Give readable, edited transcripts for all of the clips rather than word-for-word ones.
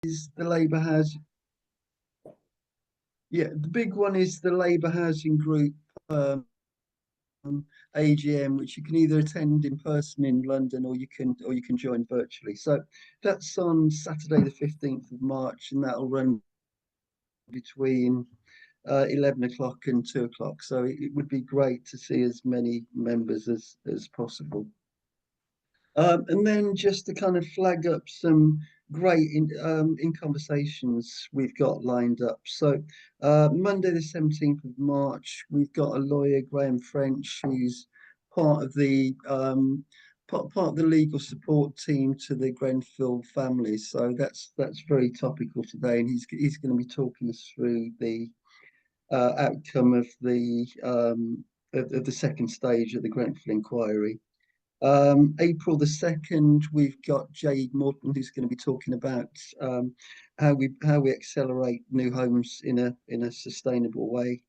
is the Labour Housing. Yeah, the big one is the Labour Housing Group AGM, which you can either attend in person in London or you can join virtually. So that's on Saturday, the 15th of March, and that'll run between 11 o'clock and 2 o'clock. So it would be great to see as many members as possible. And then just to kind of flag up some great in conversations we've got lined up. So Monday the 17th of March, we've got a lawyer, Graham French, who's part of the part of the legal support team to the Grenfell family. So that's very topical today, and he's going to be talking us through the outcome of the second stage of the Grenfell inquiry. April the 2nd, we've got Jade Morton, who's going to be talking about how we accelerate new homes in a sustainable way.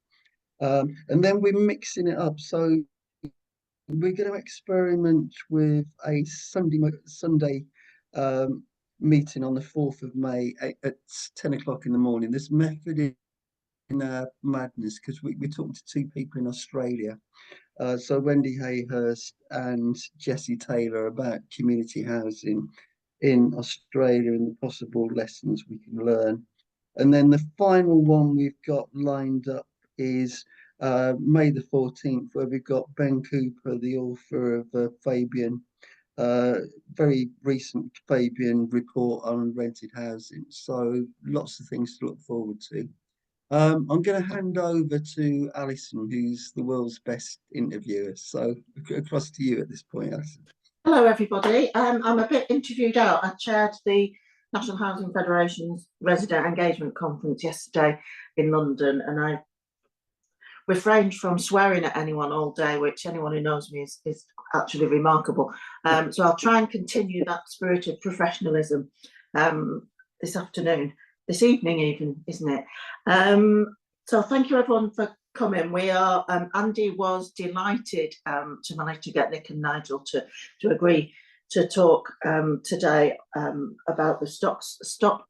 And then we're mixing it up. So we're going to experiment with a Sunday meeting on the 4th of May at 10 o'clock in the morning. This method in madness, because we're talking to two people in Australia. So Wendy Hayhurst and Jessie Taylor about community housing in Australia and the possible lessons we can learn. And then the final one we've got lined up is May the 14th, where we've got Ben Cooper, the author of Fabian, very recent Fabian report on rented housing. So lots of things to look forward to. I'm going to hand over to Alison, who's the world's best interviewer. So across to you at this point, Alison. Hello, everybody. I'm a bit interviewed out. I chaired the National Housing Federation's Resident Engagement Conference yesterday in London, and I refrained from swearing at anyone all day, which anyone who knows me is actually remarkable. So I'll try and continue that spirit of professionalism this afternoon. This evening even, isn't it? So thank you everyone for coming. We are, Andy was delighted to manage to get Nick and Nigel to agree to talk today about the Stop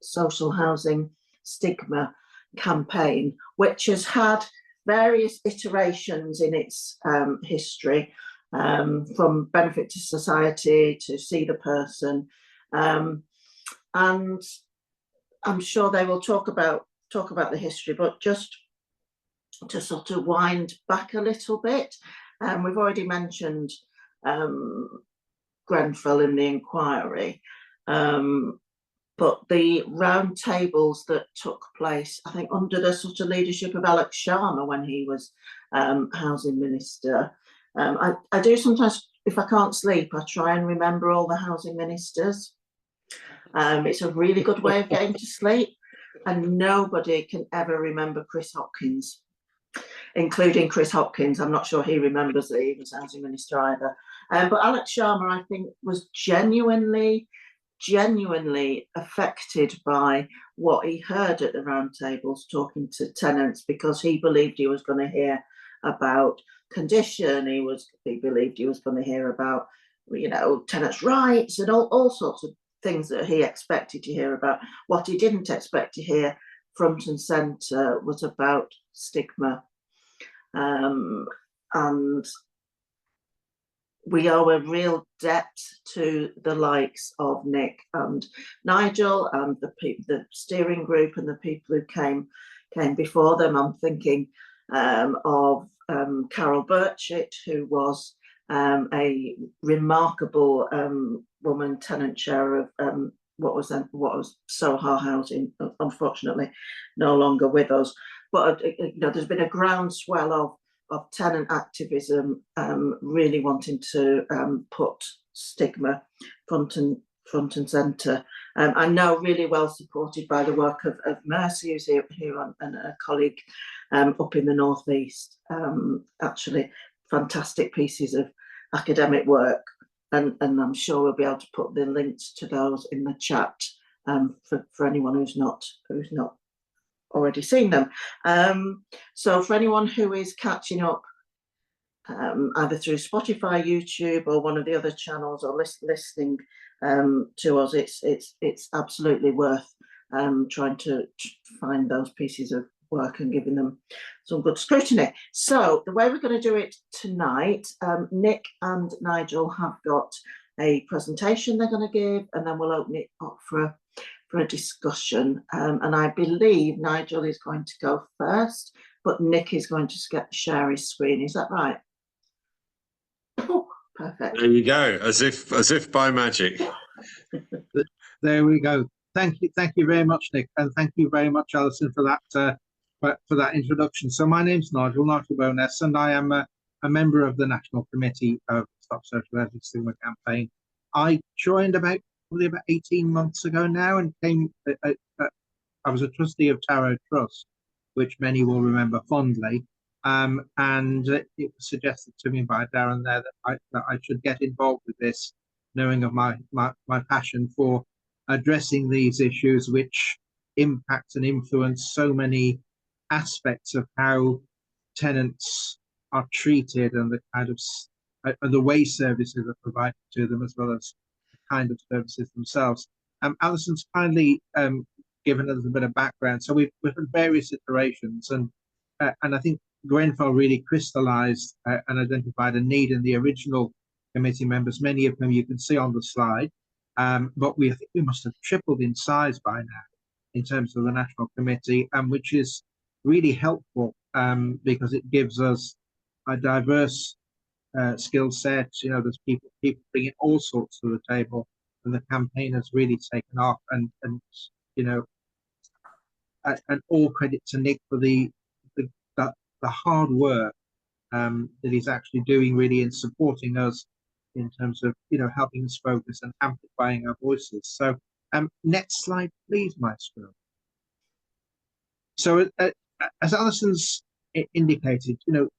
Social Housing Stigma campaign, which has had various iterations in its history, from benefit to society to see the person, and I'm sure they will talk about the history, but just to sort of wind back a little bit, we've already mentioned Grenfell in the inquiry, but the round tables that took place, I think, under the sort of leadership of Alex Sharma when he was housing minister. I do sometimes, if I can't sleep, I try and remember all the housing ministers. It's a really good way of getting to sleep, and nobody can ever remember Chris Hopkins, including Chris Hopkins. I'm not sure he remembers that he was housing minister either. But Alex Sharma, I think, was genuinely affected by what he heard at the roundtables talking to tenants, because he believed he was going to hear about condition. He believed he was going to hear about, tenants' rights and all sorts of things that he expected to hear about. What he didn't expect to hear front and centre was about stigma. And we owe a real debt to the likes of Nick and Nigel and the steering group and the people who came before them. I'm thinking of Carol Birchett, who was a remarkable woman tenant chair of what was Soho Housing, unfortunately no longer with us. But there's been a groundswell of tenant activism, really wanting to put stigma front and centre. I know really well supported by the work of Mercy, who's here and a colleague up in the Northeast. Actually, fantastic pieces of academic work, and I'm sure we'll be able to put the links to those in the chat for anyone who's not already seen them. So for anyone who is catching up either through Spotify, YouTube, or one of the other channels, or listening to us, it's absolutely worth trying to find those pieces of work and giving them some good scrutiny. So the way we're going to do it tonight, Nick and Nigel have got a presentation they're going to give, and then we'll open it up for a discussion. And I believe Nigel is going to go first, but Nick is going to share his screen. Is that right? Oh, perfect. There you go, as if by magic. There we go. Thank you very much, Nick, and thank you very much, Alison, for that introduction. So my name's Nigel Bowness, and I am a member of the National Committee of Stop Social Housing Stigma campaign. I joined probably about 18 months ago now, and I was a trustee of Tarot Trust, which many will remember fondly. And it was suggested to me by Darren there that I should get involved with this, knowing of my passion for addressing these issues, which impact and influence so many aspects of how tenants are treated and the kind of the way services are provided to them, as well as the kind of services themselves. Alison's kindly given us a bit of background. So we've had various iterations, and I think Grenfell really crystallised and identified a need in the original committee members, many of whom you can see on the slide. But I think we must have tripled in size by now in terms of the National Committee, which is really helpful because it gives us a diverse skill set. You know, there's people bringing all sorts to the table, and the campaign has really taken off. And you know, and all credit to Nick for the hard work that he's actually doing, really, in supporting us in terms of, you know, helping us focus and amplifying our voices. So next slide, please, Maestro. So as Alison's indicated, you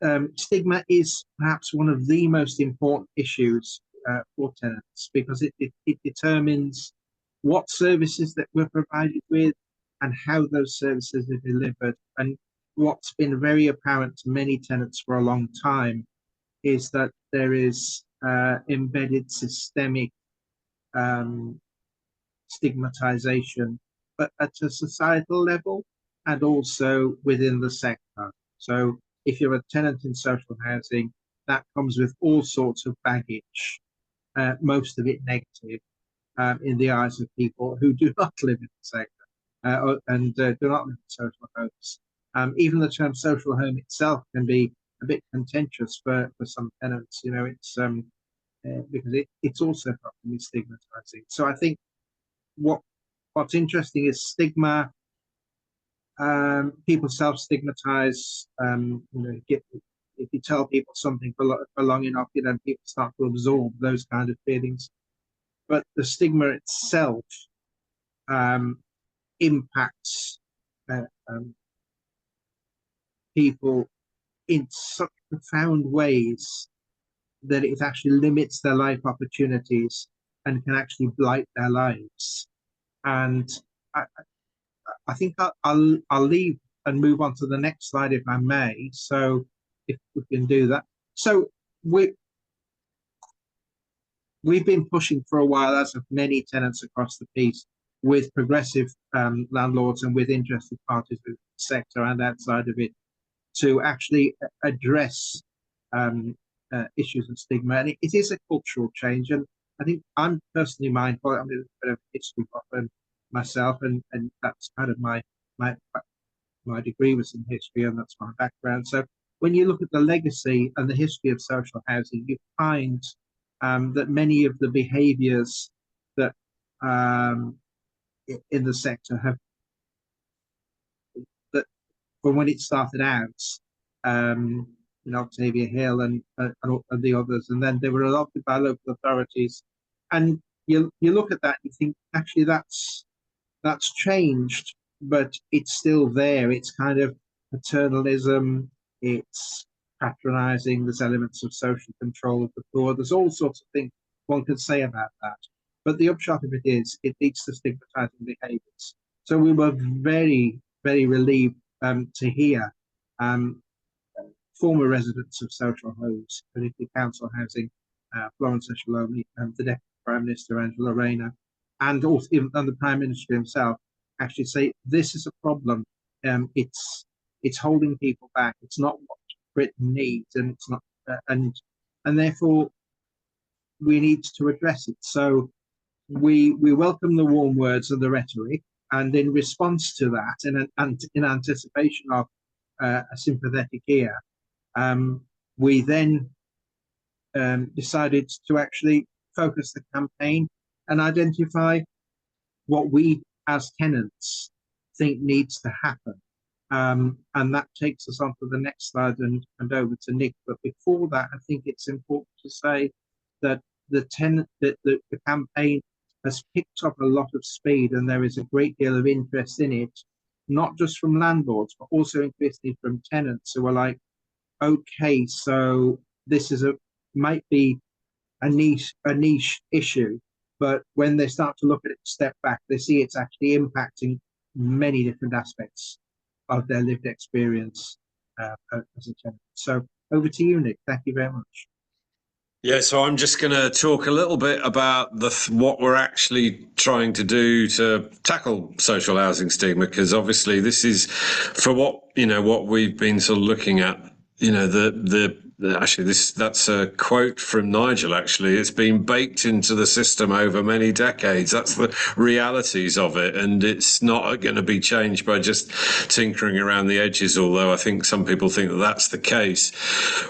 know, stigma is perhaps one of the most important issues for tenants, because it determines what services that we're provided with and how those services are delivered. And what's been very apparent to many tenants for a long time is that there is embedded systemic stigmatization, but at a societal level and also within the sector. So if you're a tenant in social housing, that comes with all sorts of baggage, most of it negative, in the eyes of people who do not live in the sector and do not live in social homes. Even the term social home itself can be a bit contentious for some tenants. You know, it's because it's also properly stigmatizing. So I think what's interesting is stigma. People self-stigmatize. You know, if you tell people something for long enough, you know, people start to absorb those kind of feelings. But the stigma itself impacts people in such profound ways that it actually limits their life opportunities and can actually blight their lives. And I think I'll leave and move on to the next slide, if I may. So if we can do that. So we've been pushing for a while, as have many tenants across the piece, with progressive landlords and with interested parties in the sector and outside of it, to actually address issues of stigma. And it is a cultural change. And I think I'm personally mindful. I'm a bit of a history buff myself, and that's kind of my degree was in history, and that's my background. So when you look at the legacy and the history of social housing, you find that many of the behaviours that in the sector have, that from when it started out, in Octavia Hill and the others, and then they were adopted by local authorities. And you look at that, you think actually that's changed, but it's still there. It's kind of paternalism, it's patronizing, there's elements of social control of the poor, there's all sorts of things one could say about that. But the upshot of it is, it leads to stigmatizing behaviors. So we were very, very relieved to hear former residents of social homes, particularly council housing, Florence Eshaloni, and the Deputy Prime Minister, Angela Rayner, and also even the Prime Minister himself actually say this is a problem. It's holding people back. It's not what Britain needs, and it's not, and therefore we need to address it. So we welcome the warm words and the rhetoric, and in response to that, and in anticipation of a sympathetic ear, we then decided to actually focus the campaign and identify what we as tenants think needs to happen. And that takes us on to the next slide and over to Nick. But before that, I think it's important to say that the campaign has picked up a lot of speed, and there is a great deal of interest in it, not just from landlords, but also increasingly from tenants who are like, okay, so this is might be a niche issue, but when they start to look at it, step back, they see it's actually impacting many different aspects of their lived experience as a tenant. So over to you, Nick. Thank you very much. Yeah, so I'm just going to talk a little bit about what we're actually trying to do to tackle social housing stigma, because obviously this is for what we've been sort of looking at. That's a quote from Nigel. Actually, it's been baked into the system over many decades. That's the realities of it, and it's not going to be changed by just tinkering around the edges. Although I think some people think that that's the case.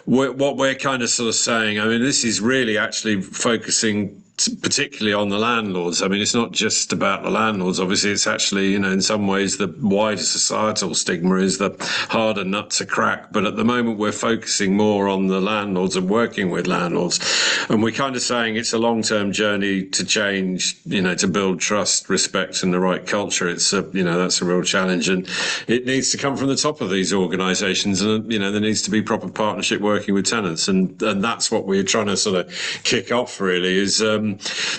What we're kind of sort of saying, I mean, this is really actually focusing particularly on the landlords. I mean, it's not just about the landlords. Obviously, it's actually, in some ways, the wider societal stigma is the harder nut to crack. But at the moment, we're focusing more on the landlords and working with landlords. And we're kind of saying it's a long-term journey to change, to build trust, respect, and the right culture. It's that's a real challenge. And it needs to come from the top of these organisations. And, there needs to be proper partnership working with tenants. And that's what we're trying to sort of kick off, really, is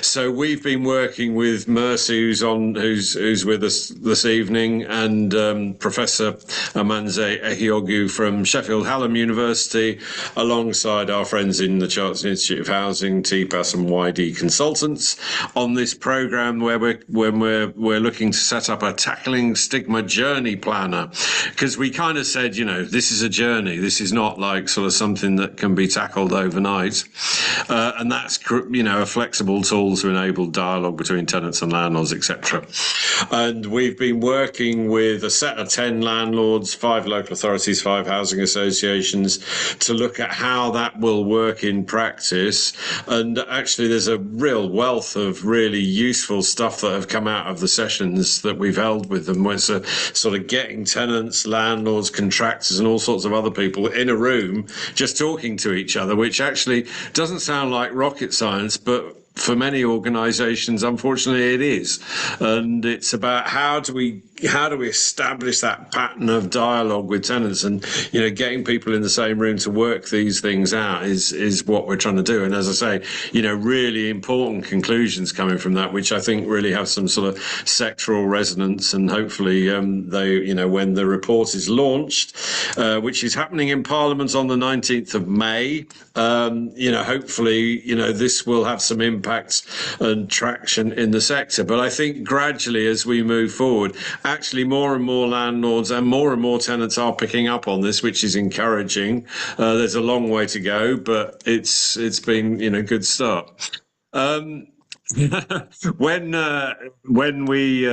so we've been working with Mercy, who's with us this evening, and Professor Amanze Ehiogu from Sheffield Hallam University, alongside our friends in the Chartered Institute of Housing, TPAS and YD Consultants, on this programme where we're looking to set up a tackling stigma journey planner, because we kind of said, this is a journey. This is not like sort of something that can be tackled overnight, and that's a flexible tool to enable dialogue between tenants and landlords, etc. And we've been working with a set of 10 landlords, 5 local authorities, 5 housing associations, to look at how that will work in practice. And actually, there's a real wealth of really useful stuff that have come out of the sessions that we've held with them, where it's sort of getting tenants, landlords, contractors, and all sorts of other people in a room just talking to each other, which actually doesn't sound like rocket science, but for many organisations, unfortunately, it is. And it's about how do we establish that pattern of dialogue with tenants, and getting people in the same room to work these things out is what we're trying to do. And as I say, really important conclusions coming from that, which I think really have some sort of sectoral resonance, and hopefully they, when the report is launched, which is happening in Parliament on the 19th of May, hopefully, this will have some impact and traction in the sector. But I think gradually, as we move forward, actually more and more landlords and more tenants are picking up on this, which is encouraging. There's a long way to go, but it's been a good start. When we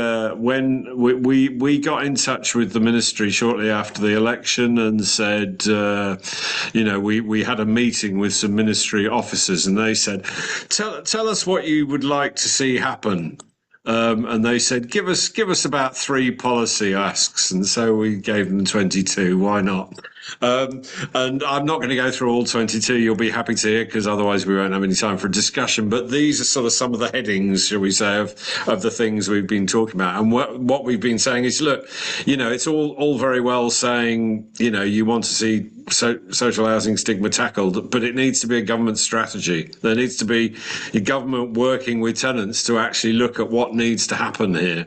got in touch with the ministry shortly after the election and said, we had a meeting with some ministry officers, and they said, tell us what you would like to see happen. And they said, give us about 3 policy asks. And so we gave them 22. Why not? And I'm not going to go through all 22. You'll be happy to hear, because otherwise we won't have any time for a discussion. But these are sort of some of the headings, shall we say, of the things we've been talking about. And what we've been saying is, look, it's all very well saying, you want to see social housing stigma tackled, but it needs to be a government strategy. There needs to be a government working with tenants to actually look at what needs to happen here.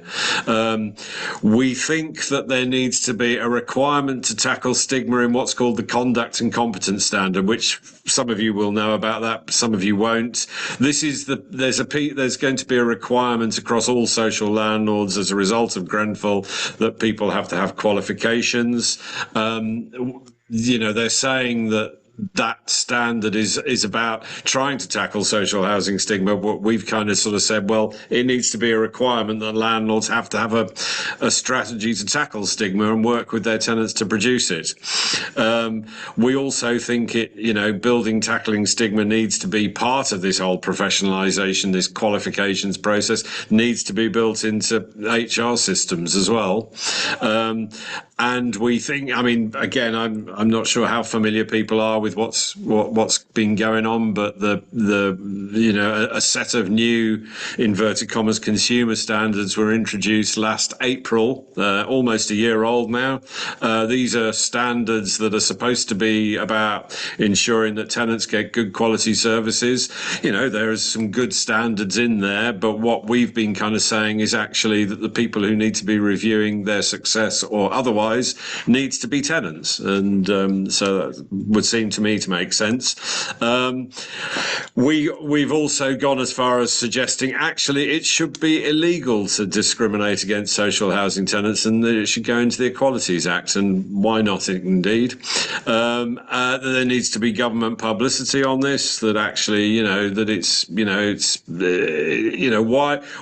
We think that there needs to be a requirement to tackle stigma in what's called the Conduct and Competence Standard, which some of you will know about that, some of you won't. This is there's going to be a requirement across all social landlords as a result of Grenfell that people have to have qualifications. They're saying that standard is about trying to tackle social housing stigma. What we've kind of sort of said, well, it needs to be a requirement that landlords have to have a strategy to tackle stigma and work with their tenants to produce it. We also think building tackling stigma needs to be part of this whole professionalisation, this qualifications process needs to be built into HR systems as well. And we think, I mean, again, I'm not sure how familiar people are with what's been going on, but a set of new inverted commas consumer standards were introduced last April, almost a year old now. These are standards that are supposed to be about ensuring that tenants get good quality services. There is some good standards in there, but what we've been kind of saying is actually that the people who need to be reviewing their success or otherwise needs to be tenants, and so that would seem to me to make sense. We've also gone as far as suggesting actually it should be illegal to discriminate against social housing tenants, and that it should go into the Equalities Act, and why not indeed. There needs to be government publicity on this, that actually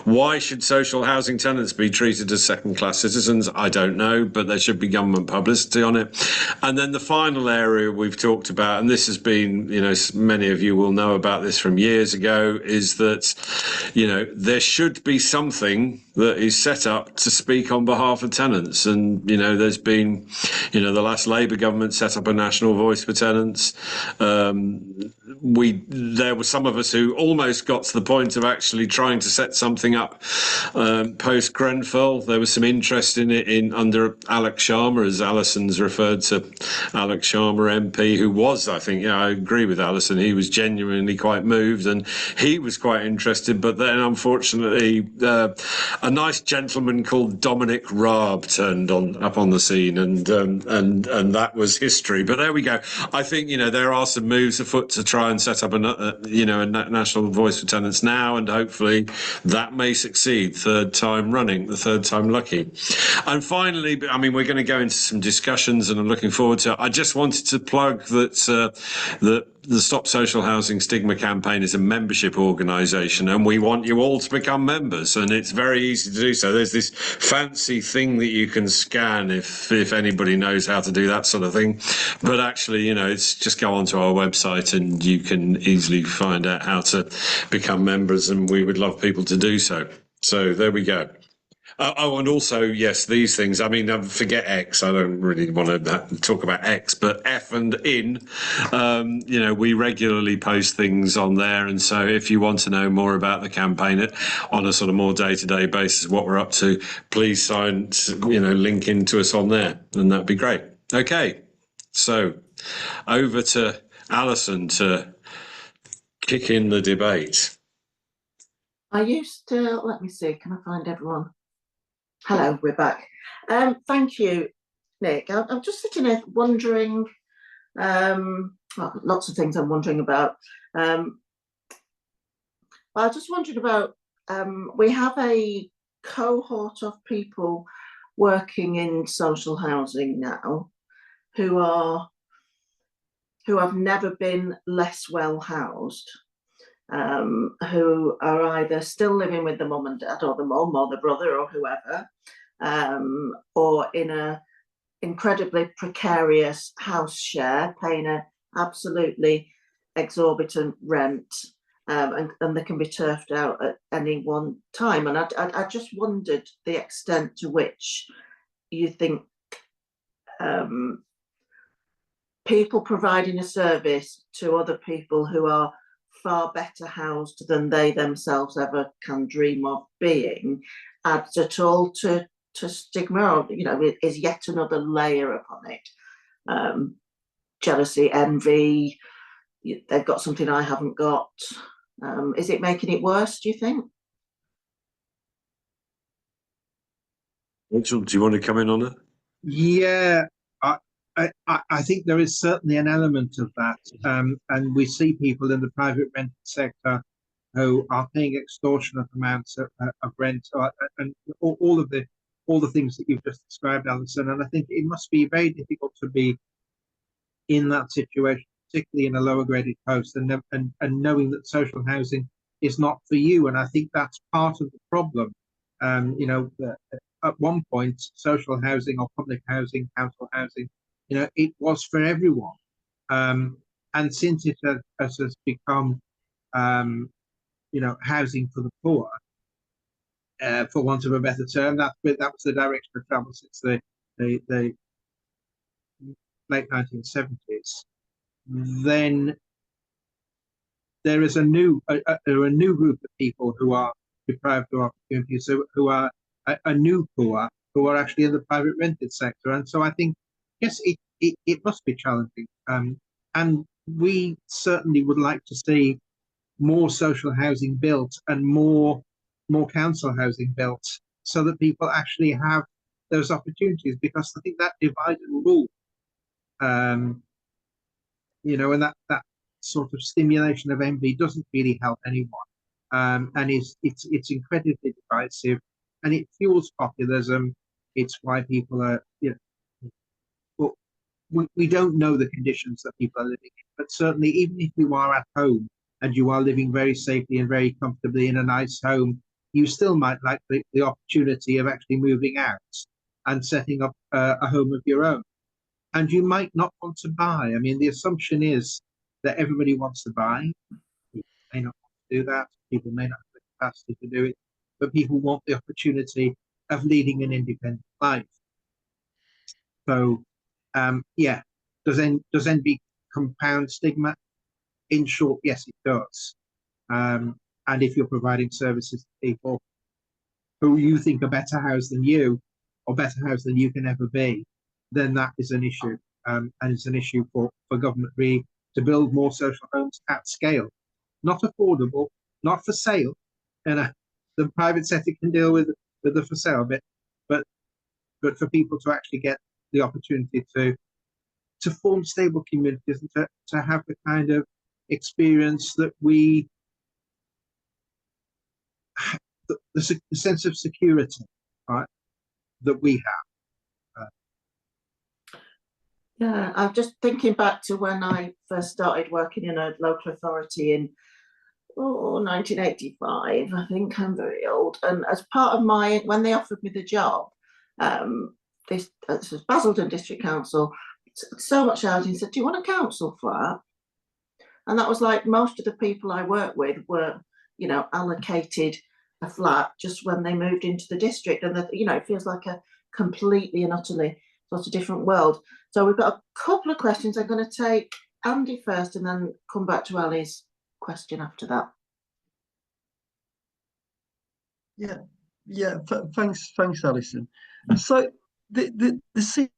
why should social housing tenants be treated as second-class citizens? I don't know, but there should be government publicity on it. And then the final area we've talked about, and this has been, many of you will know about this from years ago, is that, there should be something that is set up to speak on behalf of tenants. And, there's been, the last Labour government set up a national voice for tenants. There were some of us who almost got to the point of actually trying to set something up post Grenfell. There was some interest in it under Alex Sharma, as Alison's referred to Alex Sharma MP, who was, I think, I agree with Alison, he was genuinely quite moved and he was quite interested. But then, unfortunately, a nice gentleman called Dominic Raab turned up on the scene, and that was history. But there we go. I think there are some moves afoot to try and set up a national voice for tenants now, and hopefully that may succeed. Third time running, the third time lucky. And finally, I mean, we're going to go into some discussions, and I'm looking forward to it. I just wanted to plug that the Stop Social Housing Stigma campaign is a membership organisation, and we want you all to become members, and it's very easy to do so. There's this fancy thing that you can scan if anybody knows how to do that sort of thing, but actually, it's just go onto our website and you can easily find out how to become members, and we would love people to do so. So there we go. And also, yes, these things, I mean, forget X. I don't really want to talk about X, but F and in, we regularly post things on there. And so if you want to know more about the campaign on a sort of more day-to-day basis, what we're up to, please link into us on there, and that'd be great. Okay, so over to Alison to kick in the debate. Let me see, can I find everyone? Hello, we're back. Thank you, Nick. I'm just sitting here wondering, lots of things I'm wondering about. I was just wondering about, we have a cohort of people working in social housing now who have never been less well housed. Who are either still living with the mum and dad, or the mum or the brother or whoever, or in a incredibly precarious house share, paying a absolutely exorbitant rent, and they can be turfed out at any one time. And I just wondered the extent to which you think people providing a service to other people who are far better housed than they themselves ever can dream of being adds at all to stigma, or is yet another layer upon it. Jealousy, envy, they've got something I haven't got. Is it making it worse, do you think? Nigel, do you want to come in on it? Yeah, I think there is certainly an element of that, and we see people in the private rented sector who are paying extortionate amounts of rent, and all the things that you've just described, Alison. And I think it must be very difficult to be in that situation, particularly in a lower graded post, and knowing that social housing is not for you. And I think that's part of the problem. At one point, social housing or public housing, council housing, it was for everyone. And since it has become, housing for the poor, for want of a better term, that was the direction of travel since the late 1970s. Then there is a new group of people who are deprived of opportunities, who are a new poor, who are actually in the private rented sector. And so I think, yes, it must be challenging. And we certainly would like to see more social housing built and more council housing built, so that people actually have those opportunities, because I think that divide and rule, and that sort of stimulation of envy doesn't really help anyone, and it's incredibly divisive, and it fuels populism. It's why people are, well, we don't know the conditions that people are living in, but certainly even if you are at home and you are living very safely and very comfortably in a nice home, you still might like the opportunity of actually moving out and setting up a home of your own. And you might not want to buy. I mean, the assumption is that everybody wants to buy. People may not want to do that. People may not have the capacity to do it, but people want the opportunity of leading an independent life. So, does envy compound stigma? In short, yes, it does. And if you're providing services to people who you think are better housed than you, or better housed than you can ever be, then that is an issue. And it's an issue for government really to build more social homes at scale. Not affordable, not for sale. And the private sector can deal with the for sale bit, but for people to actually get the opportunity to form stable communities and to have the kind of experience that we, the sense of security, right, that we have. Yeah, I'm just thinking back to when I first started working in a local authority in 1985. I think I'm very old. And as part of when they offered me the job, this was Basildon District Council, so much housing, said, do you want a council flat? And that was like, most of the people I worked with were, allocated a flat just when they moved into the district. And, it feels like a completely and utterly sort of different world. So we've got a couple of questions. I'm going to take Andy first and then come back to Ali's question after that. Yeah. Thanks, Alison. So there seems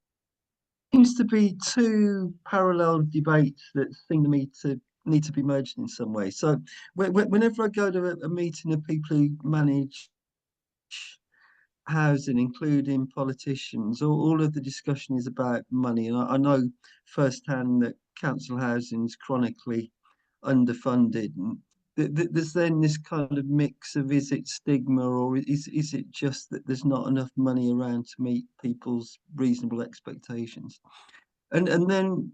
to be two parallel debates that seem to me to need to be merged in some way. So whenever I go to a meeting of people who manage housing, including politicians, all of the discussion is about money. And I know firsthand that council housing is chronically underfunded. And there's then this kind of mix of, is it stigma, or is it just that there's not enough money around to meet people's reasonable expectations? And then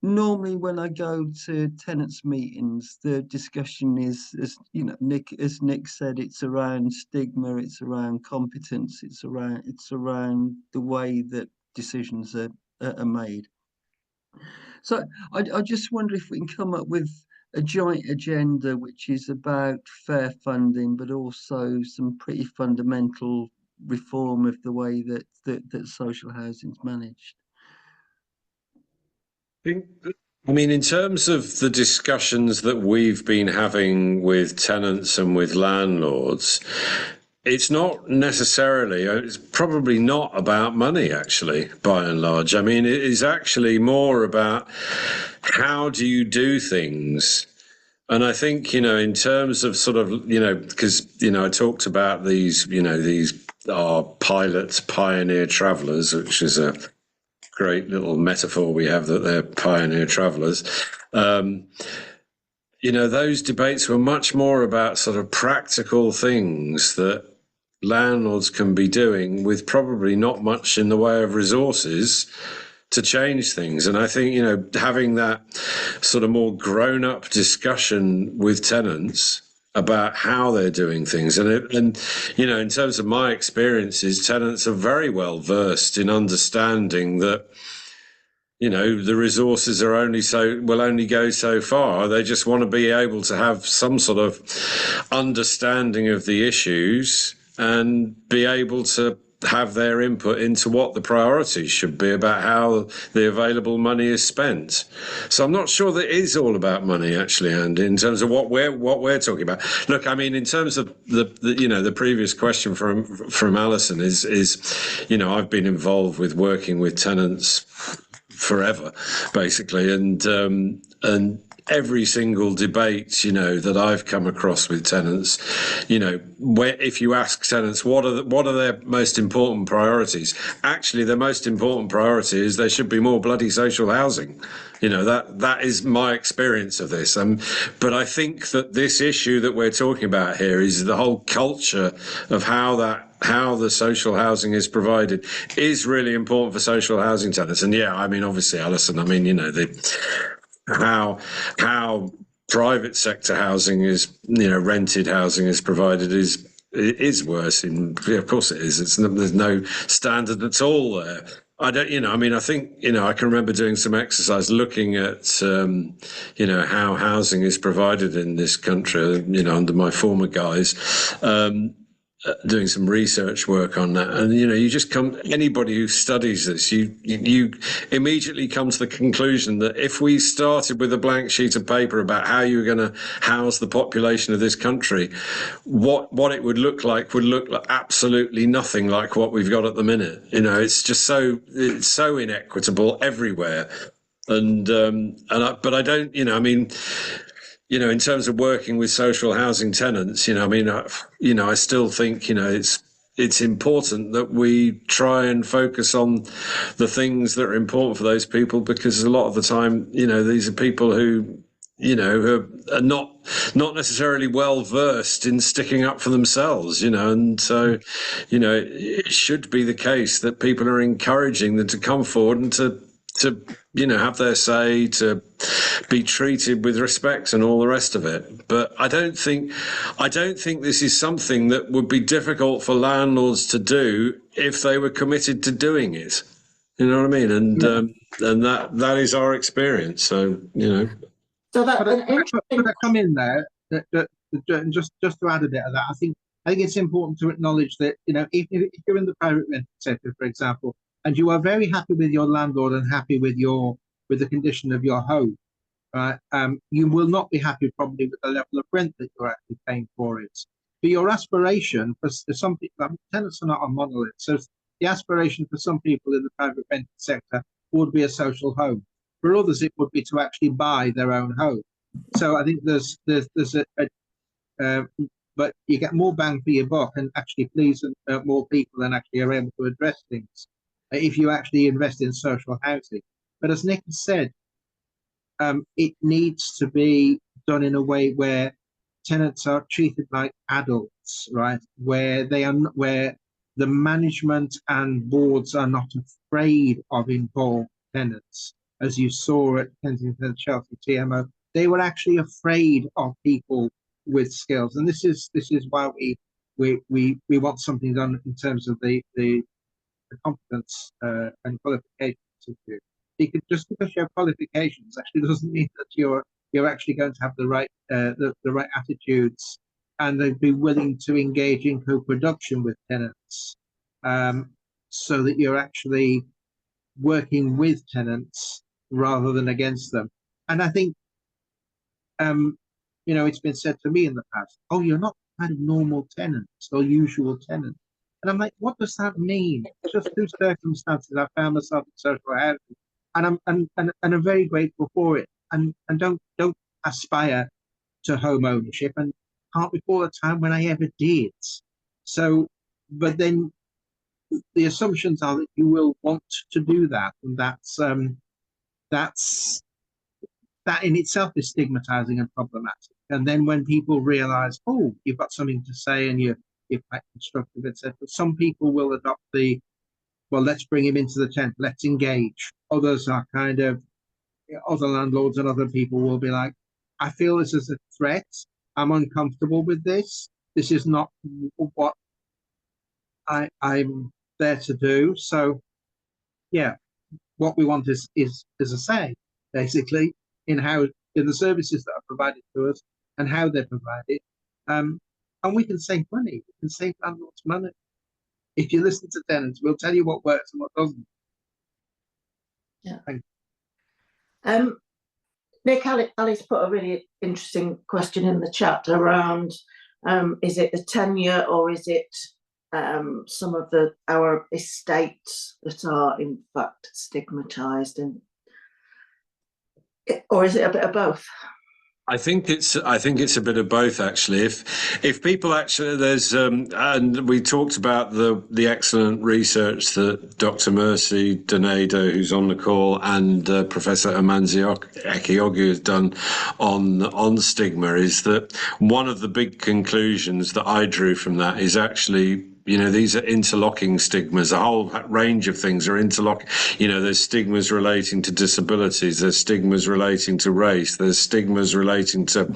normally when I go to tenants meetings, the discussion is, as Nick said, it's around stigma, it's around competence, it's around the way that decisions are made. So I just wonder if we can come up with a joint agenda which is about fair funding, but also some pretty fundamental reform of the way that social housing is managed. I mean, in terms of the discussions that we've been having with tenants and with landlords, it's not necessarily, it's probably not about money, actually, by and large. I mean, it is actually more about how do you do things. And I think, in terms of sort of, because, I talked about these, these are pilots, pioneer travellers, which is a great little metaphor we have that they're pioneer travellers. You know, those debates were much more about sort of practical things that landlords can be doing with probably not much in the way of resources to change things. And I think, you know, having that sort of more grown-up discussion with tenants about how they're doing things. And you know, in terms of my experiences, tenants are very well versed in understanding that, you know, the resources are will only go so far. They just want to be able to have some sort of understanding of the issues and be able to have their input into what the priorities should be about how the available money is spent. So I'm not sure that it is all about money, actually, Andy, in terms of what we're talking about. Look, I mean, in terms of the you know, the previous question from Alison is, you know, I've been involved with working with tenants forever, basically, and every single debate, you know, that I've come across with tenants, you know, where if you ask tenants what are their most important priorities, actually their most important priority is there should be more bloody social housing. You know, that is my experience of this. But I think that this issue that we're talking about here is the whole culture of how the social housing is provided is really important for social housing tenants. And yeah, I mean, obviously, Alison, I mean, you know, how private sector housing is, you know, rented housing is provided is worse. Of course it is. There's no standard at all there. I don't, you know, I mean, I think, you know, I can remember doing some exercise looking at, you know, how housing is provided in this country, you know, under my former guise, doing some research work on that. And, you know, you just anybody who studies this, you immediately come to the conclusion that if we started with a blank sheet of paper about how you were going to house the population of this country, what it would look like absolutely nothing like what we've got at the minute. You know, it's so inequitable everywhere. But I don't, you know, I mean, you know, in terms of working with social housing tenants, you know, I mean, you know, I still think, you know, it's important that we try and focus on the things that are important for those people, because a lot of the time, you know, these are people who, you know, who are not necessarily well versed in sticking up for themselves, you know, and so, you know, it should be the case that people are encouraging them to come forward and to you know, have their say, to be treated with respect and all the rest of it. But I don't think this is something that would be difficult for landlords to do if they were committed to doing it. You know what I mean? And that is our experience. So, you know. So that could I come in there? Just to add a bit of that, I think it's important to acknowledge that, you know, if you're in the private rental sector, for example, and you are very happy with your landlord and happy with the condition of your home, right? You will not be happy probably with the level of rent that you're actually paying for it. But your aspiration for some people, tenants are not a monolith, so the aspiration for some people in the private rental sector would be a social home. For others, it would be to actually buy their own home. So I think there's but you get more bang for your buck and actually please more people and actually are able to address things if you actually invest in social housing. But as Nick has said, it needs to be done in a way where tenants are treated like adults, right? Where where the management and boards are not afraid of involved tenants. As you saw at Kensington Chelsea TMO, they were actually afraid of people with skills, and this is why we want something done in terms of the competence and qualifications issue. Just because you have qualifications actually doesn't mean that you're actually going to have the right attitudes, and they'd be willing to engage in co-production with tenants, so that you're actually working with tenants rather than against them. And I think, you know, it's been said to me in the past, oh, you're not kind of normal tenants or usual tenants. And I'm like, what does that mean? Just through circumstances, I found myself in social housing, and I'm very grateful for it. And don't aspire to home ownership, and can't recall a time when I ever did. So, but then the assumptions are that you will want to do that, and that in itself is stigmatizing and problematic. And then when people realize, oh, you've got something to say and you're quite constructive, etc., some people will adopt the, well, let's bring him into the tent, let's engage. Others are kind of, other landlords and other people will be like, I feel this is a threat. I'm uncomfortable with this. This is not what I'm there to do. So, yeah, what we want is a say, basically, in the services that are provided to us and how they're provided. And we can save money. We can save landlords money. If you listen to tenants, we'll tell you what works and what doesn't. Yeah. Thank you. Nick, Alice put a really interesting question in the chat around, is it the tenure or is it some of our estates that are in fact stigmatized, or is it a bit of both? I think it's a bit of both, actually. If people actually, there's and we talked about the excellent research that Dr. Mercy Donedo, who's on the call, and Professor Amanzi Ekiogu has done on stigma, is that one of the big conclusions that I drew from that is actually, these are interlocking stigmas. A whole range of things are interlocking. There's stigmas relating to disabilities. There's stigmas relating to race. There's stigmas relating to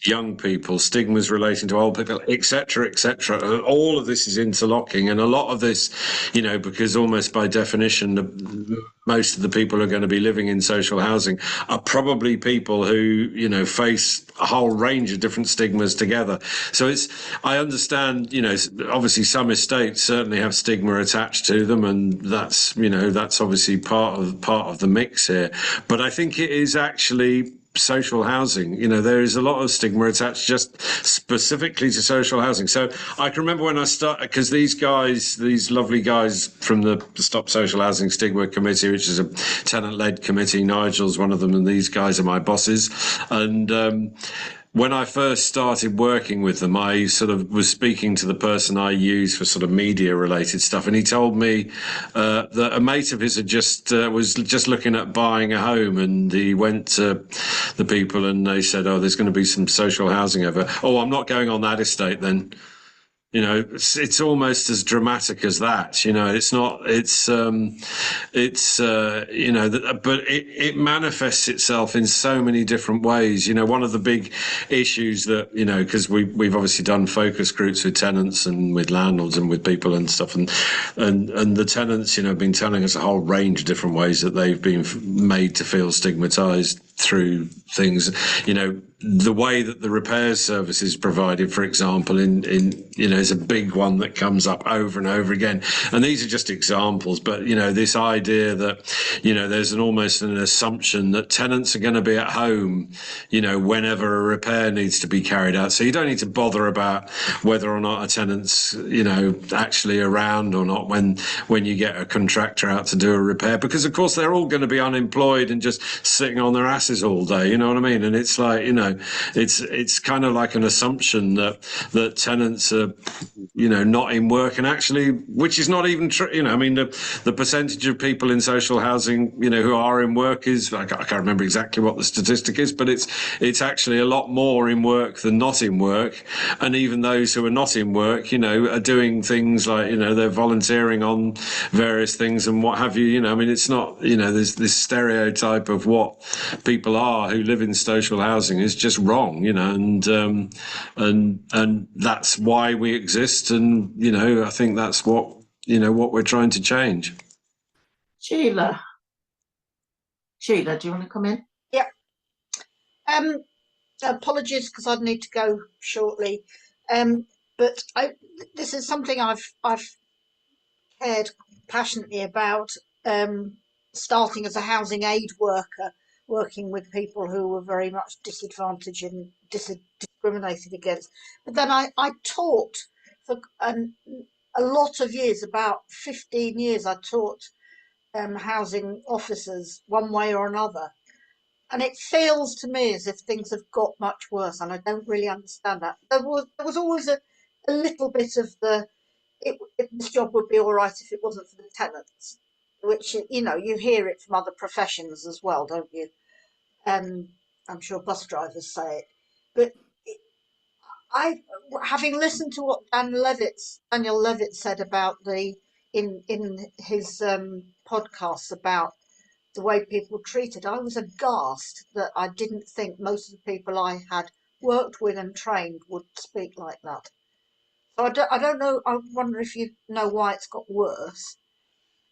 young people, stigmas relating to old people, etc., etc. All of this is interlocking. And a lot of this, because almost by definition, most of the people who are going to be living in social housing are probably people who, face a whole range of different stigmas together. So I understand, obviously some estates certainly have stigma attached to them, and that's obviously part of the mix here. But I think it is actually social housing. There is a lot of stigma attached just specifically to social housing. So I can remember when I started, because these lovely guys from the Stop Social Housing Stigma Committee, which is a tenant-led committee, Nigel's one of them, and these guys are my bosses. And when I first started working with them, I sort of was speaking to the person I use for sort of media related stuff. And he told me that a mate of his was just looking at buying a home, and he went to the people and they said, oh, there's going to be some social housing over. Oh, I'm not going on that estate then. It's almost as dramatic as that. It's not. But it manifests itself in so many different ways. One of the big issues that because we've obviously done focus groups with tenants and with landlords and with people and stuff, and the tenants have been telling us a whole range of different ways that they've been made to feel stigmatized through things. The way that the repairs service is provided, for example, is a big one that comes up over and over again. And these are just examples, but this idea that there's almost an assumption that tenants are going to be at home whenever a repair needs to be carried out, so you don't need to bother about whether or not a tenant's actually around or not when you get a contractor out to do a repair, because of course they're all going to be unemployed and just sitting on their asses all day. You know what I mean? And it's like it's kind of like an assumption that tenants are not in work, and actually, which is not even true. The percentage of people in social housing who are in work is, I can't remember exactly what the statistic is, but it's actually a lot more in work than not in work. And even those who are not in work are doing things like they're volunteering on various things and what have you. It's not there's this stereotype of what people are who live in social housing is just wrong. And that's why we exist, and I think that's what we're trying to change. Sheila, do you want to come in? Yeah. Apologies because I need to go shortly. But this is something I've cared passionately about. Starting as a housing aid worker, working with people who were very much disadvantaged and discriminated against. But then I taught for a lot of years, about 15 years, I taught housing officers one way or another. And it feels to me as if things have got much worse, and I don't really understand that. There was always a little bit of the this job would be all right if it wasn't for the tenants, which, you know, you hear it from other professions as well, don't you? I'm sure bus drivers say it, but having listened to what Daniel Levitt said about in his podcasts about the way people treated, I was aghast that I didn't think most of the people I had worked with and trained would speak like that. So I don't know. I wonder if you know why it's got worse.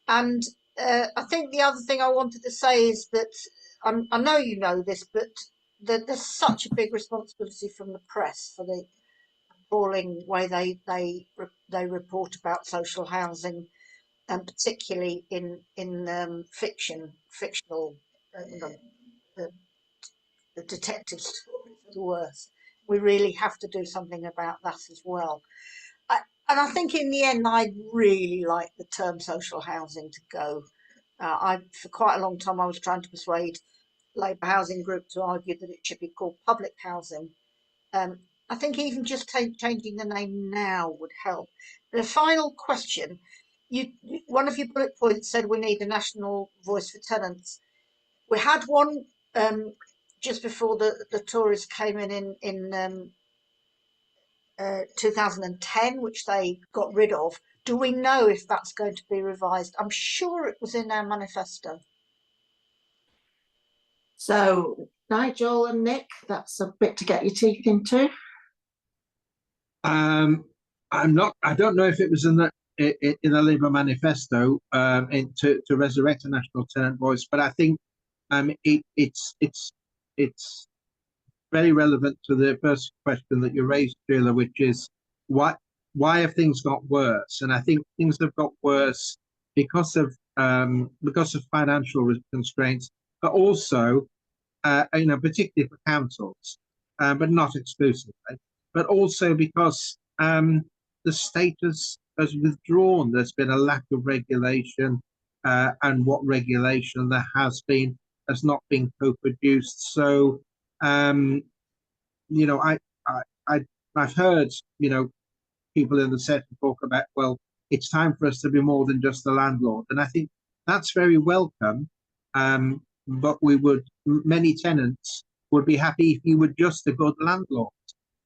And I think the other thing I wanted to say is that I know you know this, but there's such a big responsibility from the press for the appalling way they report about social housing, and particularly in fictional, the detective stories are the worst. We really have to do something about that as well. And I think in the end, I'd really like the term social housing to go. For quite a long time, I was trying to persuade Labour Housing Group to argue that it should be called public housing. I think even just changing the name now would help. The final question, one of your bullet points said we need a national voice for tenants. We had one just before the Tories came in 2010, which they got rid of. Do we know if that's going to be revised? I'm sure it was in our manifesto. So, Nigel and Nick, that's a bit to get your teeth into. I don't know if it was in the Labour manifesto to resurrect a national tenant voice, but I think it's very relevant to the first question that you raised, Sheila, which is why have things got worse? And I think things have got worse because of financial constraints, but also particularly for councils, but not exclusively, but also because the state has withdrawn. There's been a lack of regulation, and what regulation there has been has not been co-produced. So I've heard, people in the sector talk about, well, it's time for us to be more than just the landlord. And I think that's very welcome. But many tenants would be happy if you were just a good landlord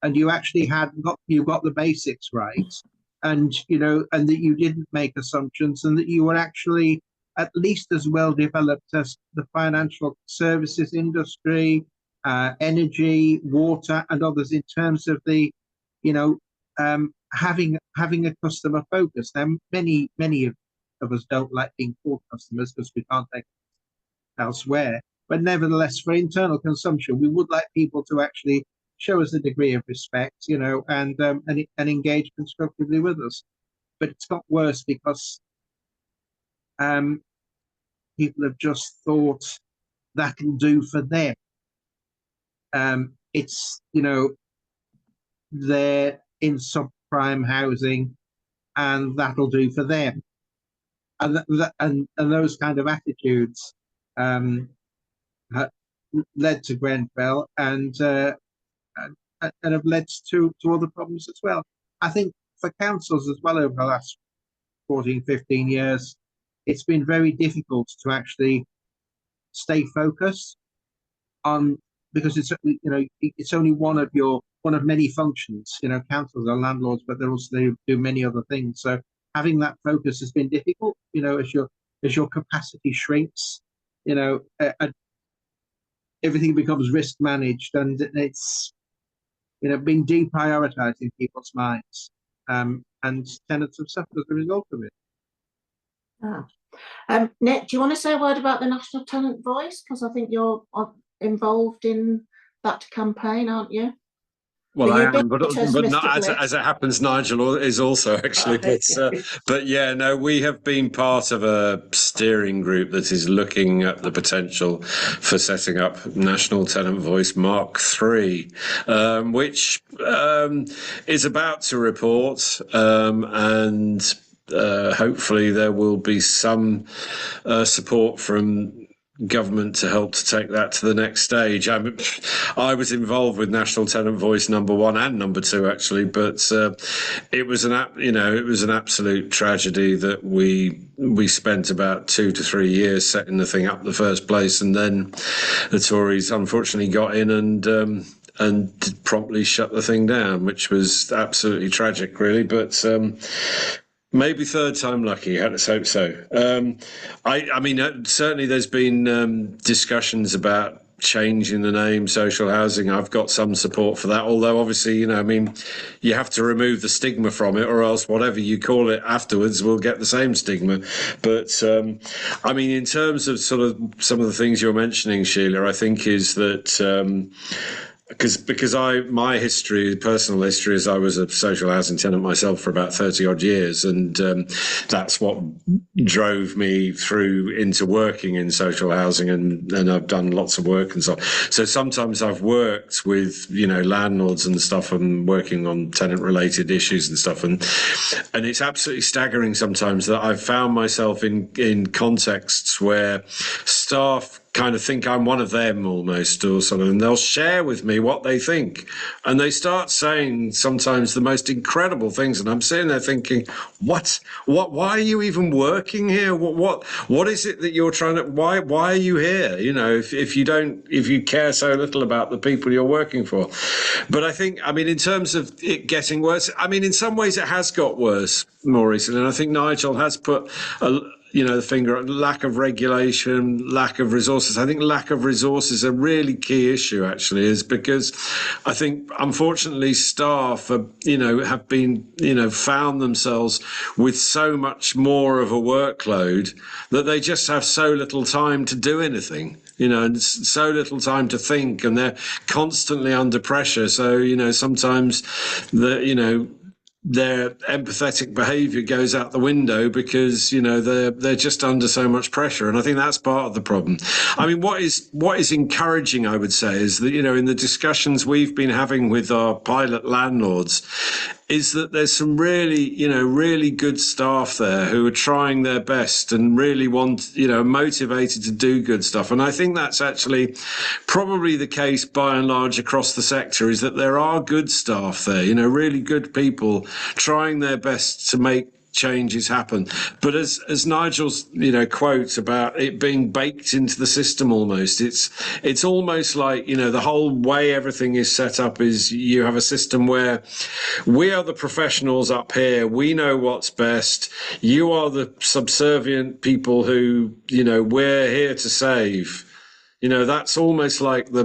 and you actually got the basics right. And, and that you didn't make assumptions and that you were actually at least as well developed as the financial services industry, energy, water, and others in terms of the, having a customer focus. Now, many of us don't like being called customers because we can't take elsewhere. But nevertheless, for internal consumption, we would like people to actually show us a degree of respect, and engage constructively with us. But it's got worse because people have just thought that'll do for them. It's, they're in subprime housing and that'll do for them. And those kind of attitudes led to Grenfell and have led to other problems as well. I think for councils as well over the last 14, 15 years, it's been very difficult to actually stay focused on, because it's only one of many functions. Councils are landlords, but they do many other things. So having that focus has been difficult. As your capacity shrinks, everything becomes risk managed, and it's been deprioritized in people's minds, and tenants have suffered as a result of it. Nick, do you want to say a word about the National Tenant Voice? Because I think you're involved in that campaign, aren't you? Well, I am, but not as it happens, Nigel is also actually. But yeah, no, we have been part of a steering group that is looking at the potential for setting up National Tenant Voice Mark III, which is about to report, and hopefully there will be some support from government to help to take that to the next stage. I was involved with National Tenant Voice #1 and #2 actually, but it was an absolute tragedy that we spent about 2 to 3 years setting the thing up in the first place, and then the Tories unfortunately got in and promptly shut the thing down, which was absolutely tragic, really. But maybe third time lucky. Let's hope so. I mean, certainly there's been discussions about changing the name social housing. I've got some support for that, although obviously, you have to remove the stigma from it, or else whatever you call it afterwards will get the same stigma. But I mean, in terms of sort of some of the things you're mentioning, Sheila, I think is that because my personal history is I was a social housing tenant myself for about 30 odd years, and that's what drove me through into working in social housing, and I've done lots of work and so on. So sometimes I've worked with landlords and stuff, and working on tenant related issues and stuff, and it's absolutely staggering sometimes that I've found myself in contexts where staff kind of think I'm one of them almost, or sort of, and they'll share with me what they think, and they start saying sometimes the most incredible things, and I'm sitting there thinking, what, why are you even working here? What is it that you're trying to, why are you here? If you care so little about the people you're working for. But I think, in terms of it getting worse, in some ways it has got worse more recently, and I think Nigel has put the finger on lack of regulation, lack of resources. I think lack of resources is a really key issue, actually, is because I think, unfortunately, staff have been, found themselves with so much more of a workload that they just have so little time to do anything, and so little time to think, and they're constantly under pressure. So, sometimes their empathetic behaviour goes out the window because they're just under so much pressure, and I think that's part of the problem. What is encouraging, I would say, is that in the discussions we've been having with our pilot landlords, is that there's some really good staff there who are trying their best and really motivated to do good stuff. And I think that's actually probably the case by and large across the sector, is that there are good staff there, really good people trying their best to make changes happen. But as Nigel's quote about it being baked into the system almost, it's almost like the whole way everything is set up is you have a system where we are the professionals up here, we know what's best, you are the subservient people who we're here to save. That's almost like the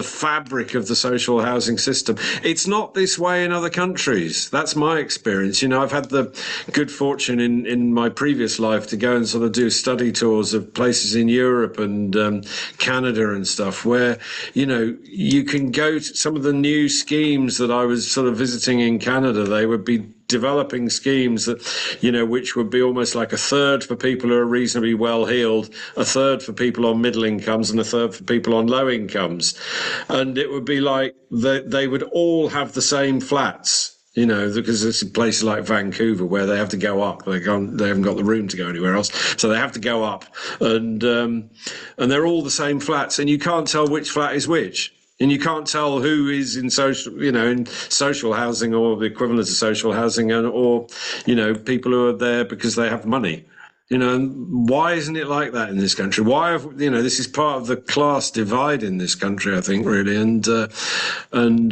fabric of the social housing system. It's not this way in other countries. That's my experience. I've had the good fortune in my previous life to go and sort of do study tours of places in Europe and Canada and stuff where, you can go to some of the new schemes that I was sort of visiting in Canada. They would be developing schemes that, which would be almost like a third for people who are reasonably well-heeled, a third for people on middle incomes, and a third for people on low incomes. And it would be like they would all have the same flats, because it's in places like Vancouver where they have to go up. They haven't got the room to go anywhere else, so they have to go up. And they're all the same flats, and you can't tell which flat is which. And you can't tell who is in social housing or the equivalent of social housing, or people who are there because they have money. And why isn't it like that in this country? Why this is part of the class divide in this country, I think, really, and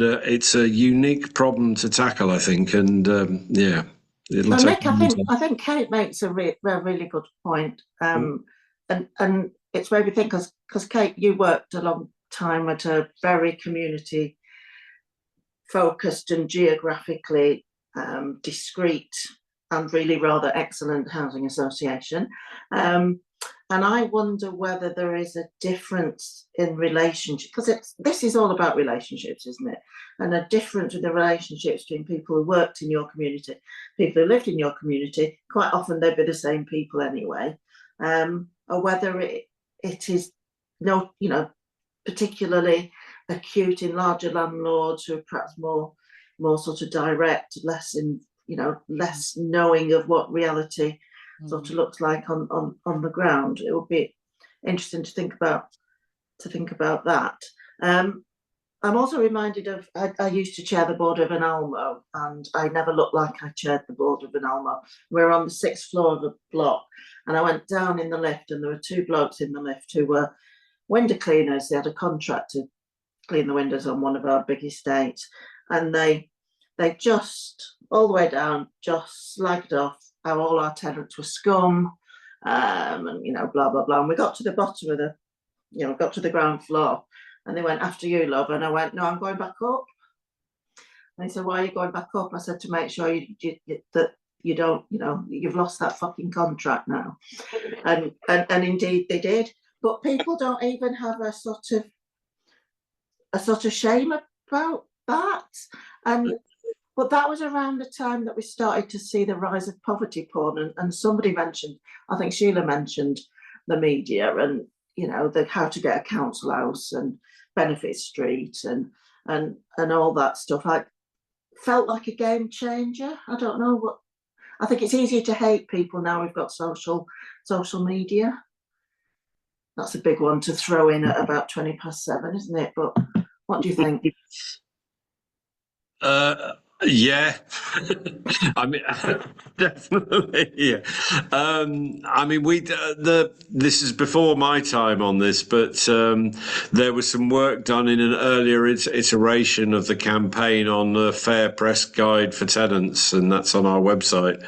it's a unique problem to tackle, I think, and it'll take. Nick, I think Kate makes a really good point, and it's made me think because Kate, you worked a long time at a very community focused and geographically discrete and really rather excellent housing association, and I wonder whether there is a difference in relationship, because this is all about relationships, isn't it? And a difference in the relationships between people who worked in your community, people who lived in your community. Quite often they'd be the same people anyway, or whether it is particularly acute in larger landlords who are perhaps more sort of direct, less knowing of what reality sort of looks like on the ground. It interesting to think about that. I'm also reminded of, I used to chair the board of an Almo, and I never looked like I chaired the board of an Almo. We were on the 6th floor of a block, and I went down in the lift, and there were 2 blokes in the lift who were window cleaners. They had a contract to clean the windows on one of our big estates, and they just, all the way down, just slagged off how all our tenants were scum, and, you know, blah, blah, blah. And we got to the bottom of the, you know, got to the ground floor, and they went, "After you, love." And I went, "No, I'm going back up." And they said, "Why are you going back up?" I said, "To make sure that you don't, you know, you've lost that fucking contract now." And indeed they did. But people don't even have a sort of shame about that. But that was around the time that we started to see the rise of poverty porn, and somebody mentioned, I think Sheila mentioned, the media, and, you know, how to get a council house and Benefit Street and all that stuff. I felt like a game changer. I don't know what. I think it's easier to hate people now we've got social media. That's a big one to throw in at about 7:20, isn't it? But what do you think? Yeah, I mean, definitely. Yeah, I mean, this is before my time on this, but there was some work done in an earlier iteration of the campaign on the Fair Press Guide for Tenants, and that's on our website.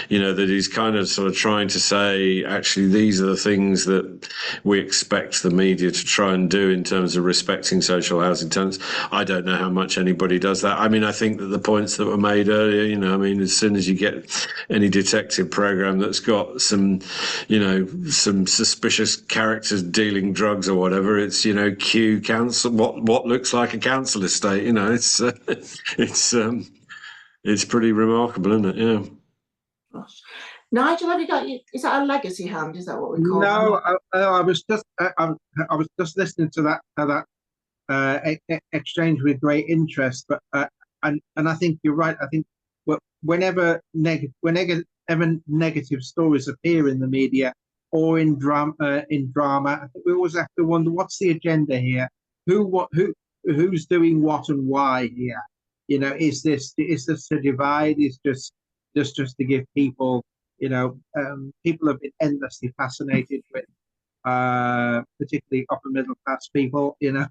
You know, that he's kind of sort of trying to say, actually, these are the things that we expect the media to try and do in terms of respecting social housing tenants. I don't know how much anybody does that. I mean, I think that the points that were made earlier, you know, I mean, as soon as you get any detective program that's got some, you know, some suspicious characters dealing drugs or whatever, it's, you know, Q council, what looks like a council estate, you know, it's pretty remarkable, isn't it? Yeah. Gosh. Nigel, have you got? Is that a legacy hand? Is that what we call No, I was just listening to that exchange with great interest, but and I think you're right. I think whenever negative stories appear in the media or in drama, I think we always have to wonder, what's the agenda here? Who's doing what and why here? You know, is this to divide? Is just to give people, you know, people have been endlessly fascinated with, particularly upper middle class people, you know,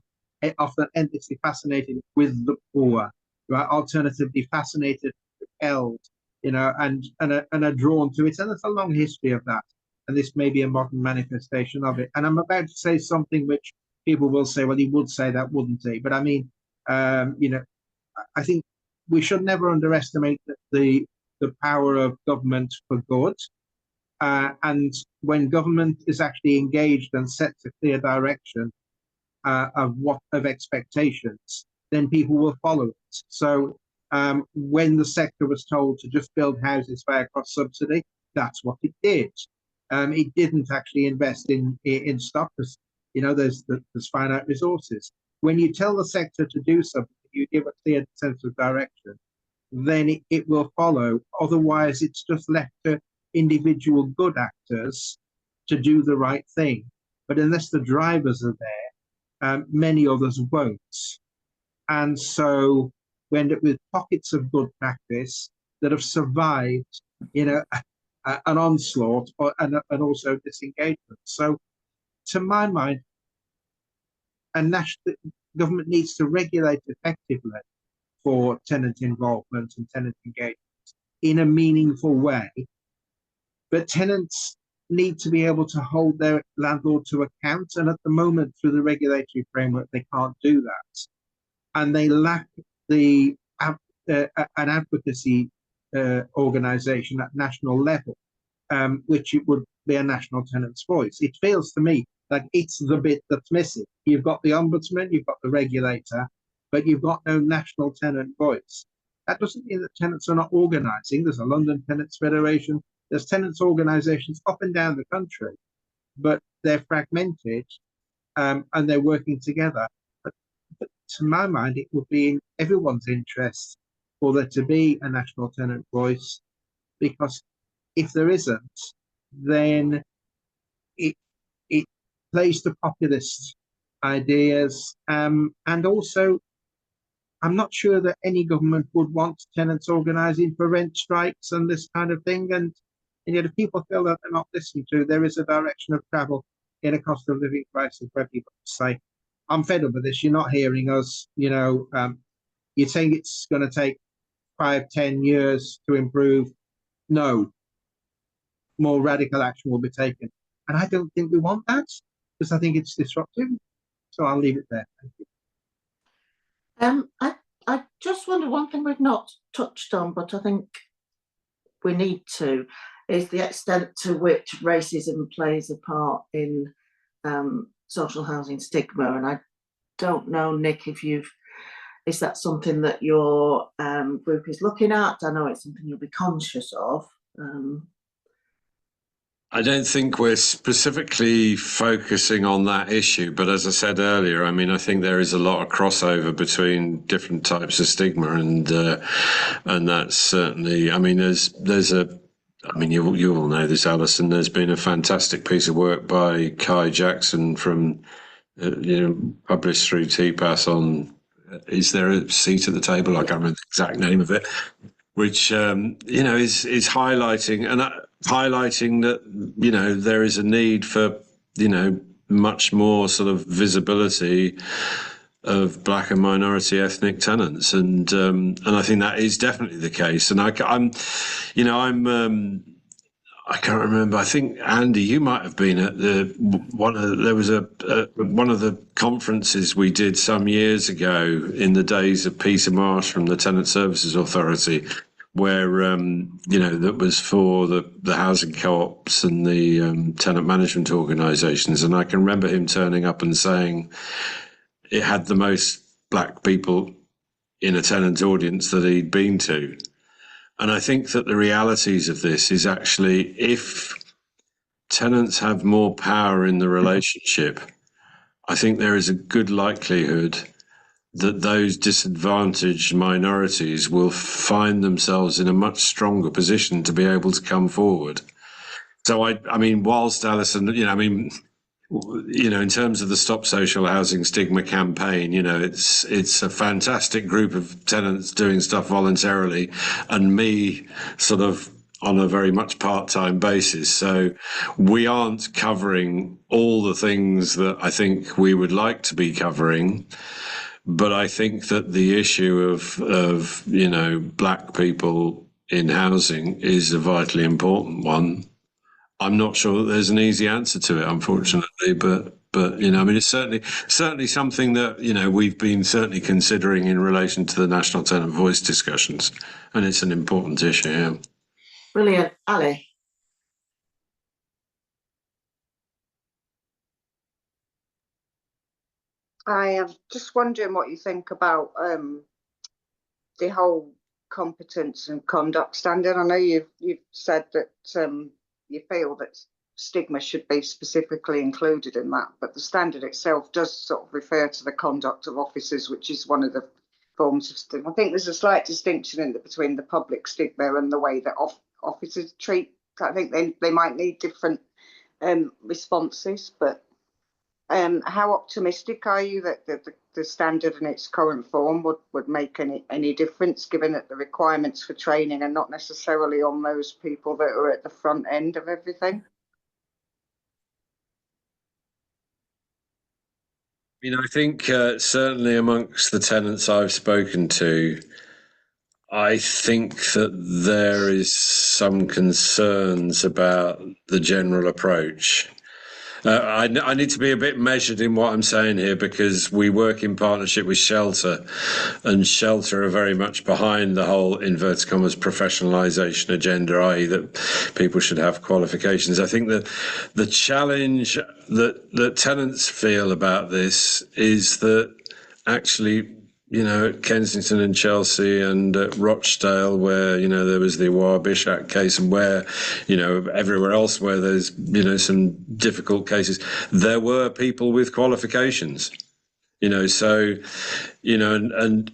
often endlessly fascinated with the poor, right? Alternatively fascinated, repelled, you know, and are drawn to it. And there's a long history of that. And this may be a modern manifestation of it. And I'm about to say something which people will say, well, he would say that, wouldn't he? But I mean, you know, I think we should never underestimate the power of government for good. And when government is actually engaged and sets a clear direction of expectations, then people will follow it. So when the sector was told to just build houses via cross subsidy, that's what it did. It didn't actually invest in stock, because, you know, there's finite resources. When you tell the sector to do something, you give a clear sense of direction, then it will follow. Otherwise, it's just left to individual good actors to do the right thing. But unless the drivers are there, many others won't. And so we end up with pockets of good practice that have survived, you know, an onslaught and also disengagement. So to my mind, a national government needs to regulate effectively for tenant involvement and tenant engagement in a meaningful way. But tenants need to be able to hold their landlord to account. And at the moment, through the regulatory framework, they can't do that. And they lack an advocacy organisation at national level, which it would be a national tenant's voice. It feels to me like it's the bit that's missing. You've got the ombudsman, you've got the regulator, but you've got no national tenant voice. That doesn't mean that tenants are not organising. There's a London Tenants Federation. There's tenants organisations up and down the country, but they're fragmented and they're working together. But to my mind, it would be in everyone's interest for there to be a national tenant voice, because if there isn't, then plays to populist ideas, and also I'm not sure that any government would want tenants organising for rent strikes and this kind of thing. And yet, if people feel that they're not listened to, there is a direction of travel in a cost of living crisis where people say, I'm fed up with this. You're not hearing us. You're saying it's going to take 5-10 years to improve. No, more radical action will be taken. And I don't think we want that, because I think it's disruptive. So I'll leave it there. Thank you. I just wonder, one thing we've not touched on, but I think we need to, is the extent to which racism plays a part in social housing stigma. And I don't know, Nick, is that something that your group is looking at? I know it's something you'll be conscious of. I don't think we're specifically focusing on that issue, but as I said earlier, I mean, I think there is a lot of crossover between different types of stigma, and that's certainly. I mean, there's a. I mean, you all know this, Alison. There's been a fantastic piece of work by Kai Jackson from, published through TPAS on. Is there a seat at the table? I can't remember the exact name of it, which is highlighting that there is a need for much more sort of visibility of black and minority ethnic tenants, and I think that is definitely the case. And I can't remember. I think Andy, you might have been at one of the conferences we did some years ago in the days of Peter Marsh from the Tenant Services Authority, where that was for the housing co-ops and the tenant management organisations, and I can remember him turning up and saying it had the most black people in a tenant audience that he'd been to. And I think that the realities of this is actually, if tenants have more power in the relationship, I think there is a good likelihood that those disadvantaged minorities will find themselves in a much stronger position to be able to come forward. So I mean, whilst Alison, in terms of the Stop Social Housing Stigma campaign, it's a fantastic group of tenants doing stuff voluntarily, and me sort of on a very much part-time basis. So we aren't covering all the things that I think we would like to be covering. But I think that the issue of black people in housing is a vitally important one. I'm not sure that there's an easy answer to it, unfortunately, but it's certainly something that we've been certainly considering in relation to the National Tenant Voice discussions, and it's an important issue. Yeah. Brilliant, Ali. I am just wondering what you think about the whole competence and conduct standard. I know you've said that you feel that stigma should be specifically included in that, but the standard itself does sort of refer to the conduct of officers, which is one of the forms of stigma. I think there's a slight distinction between the public stigma and the way that officers treat. I think they might need different responses, but how optimistic are you that the standard in its current form would make any difference, given that the requirements for training are not necessarily on those people that are at the front end of everything? I think certainly amongst the tenants I've spoken to, I think that there is some concerns about the general approach. I need to be a bit measured in what I'm saying here, because we work in partnership with Shelter, and Shelter are very much behind the whole inverted commas professionalisation agenda, i.e. that people should have qualifications. I think that the challenge that tenants feel about this is that actually, at Kensington and Chelsea and at Rochdale, where, there was the Awar Bishat case, and where, everywhere else where there's, some difficult cases, there were people with qualifications, so, and